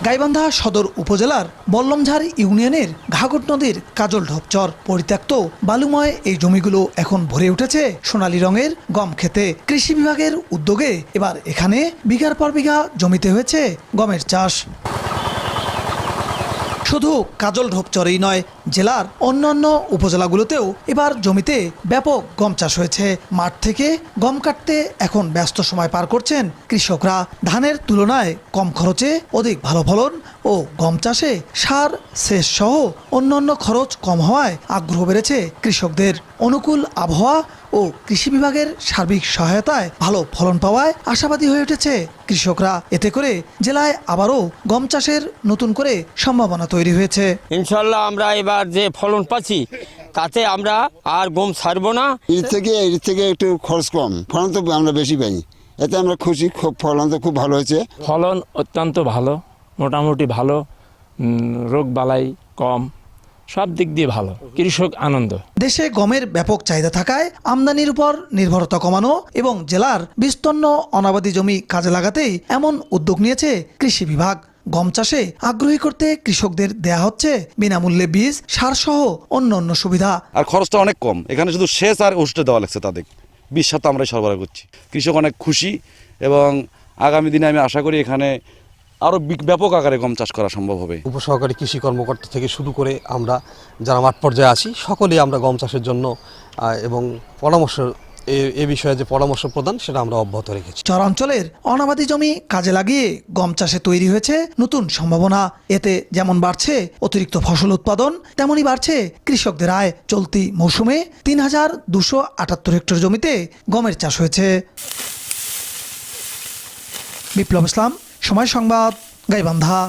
গাইবান্ধা সদর উপজেলার বল্লমঝাড় ইউনিয়নের ঘাঘট নদীর কাজল ঢোপচর পরিত্যক্ত বালুময় এই জমিগুলো এখন ভরে উঠেছে সোনালী রঙের গম খেতে। কৃষি বিভাগের উদ্যোগে এবার এখানে বিঘার পর বিঘা জমিতে হয়েছে গমের চাষ। শুধু কাজল ঢোপচরেই নয়, জেলার অন্যান্য উপজেলাগুলোতেও এবার জমিতে ব্যাপক গম চাষ হয়েছে। মাঠ থেকে গম কাটতে এখন ব্যস্ত সময় পার করছেন কৃষকরা। ধানের তুলনায় কম খরচে অধিক ভালো ফলন ও গম চাষে সার সেচ সহ অন্যান্য খরচ কম হওয়ায় আগ্রহ বেড়েছে কৃষকদের। অনুকূল আবহাওয়া ও কৃষি বিভাগের সার্বিক সহায়তায় ভালো ফলন পাওয়ায় আশাবাদী হয়ে উঠেছে কৃষকরা। এতে করে জেলায় আবারও গম চাষের নতুন করে সম্ভাবনা তৈরি হয়েছে। ইনশাল্লাহ আমরা এবার যে ফলন পাচ্ছি তাতে আমরা আর গম ছাড়বো না। এর থেকে একটু খরচ কম, ফলন তো আমরা বেশি পাই, এতে আমরা খুশি। খুব ফলন তো খুব ভালো হয়েছে। ফলন অত্যন্ত ভালো, মোটামুটি ভালো, রোগ বালাই কম, সব দিক দিয়ে ভালো, কৃষক আনন্দ। দেশে গমের ব্যাপক চাহিদা থাকায় আমদানির উপর নির্ভরতা কমানো এবং জেলার বিস্তীর্ণ অনাবাদি জমি কাজে লাগাতেই এমন উদ্যোগ নিয়েছে কৃষি বিভাগ। গম চাষে আগ্রহী করতে কৃষকদের দেয়া হচ্ছে বিনামূল্যে বীজ, সার সহ অন্য সুবিধা। আর খরচটা অনেক কম, এখানে শুধু সেচ আর ওষুধ দেওয়া লাগছে, তাদের বীজ সার তো আমরাই সরবরাহ করছি। কৃষক অনেক খুশি এবং আগামী দিনে আমি আশা করি এখানে আরও ব্যাপক আকারে গম চাষ করা সম্ভব হবে। উপসহকারী কৃষি কর্মকর্তা থেকে শুরু করে আমরা যারা মাঠ পর্যায়ে আছি সকলেই আমরা গম চাষের জন্য এবং পরামর্শ এ বিষয়ে যে পরামর্শ প্রদান সেটা আমরা অব্যাহত রেখেছি। চরাঞ্চলের অনাবাদি জমি কাজে লাগিয়ে গম চাষে তৈরি হয়েছে নতুন সম্ভাবনা। এতে যেমন বাড়ছে অতিরিক্ত ফসল উৎপাদন, তেমনই বাড়ছে কৃষকদের আয়। চলতি মৌসুমে ৩,২৭৮ হেক্টর জমিতে গমের চাষ হয়েছে। বিপ্লব ইসলাম, সময় সংবাদ, গাইবান্ধা।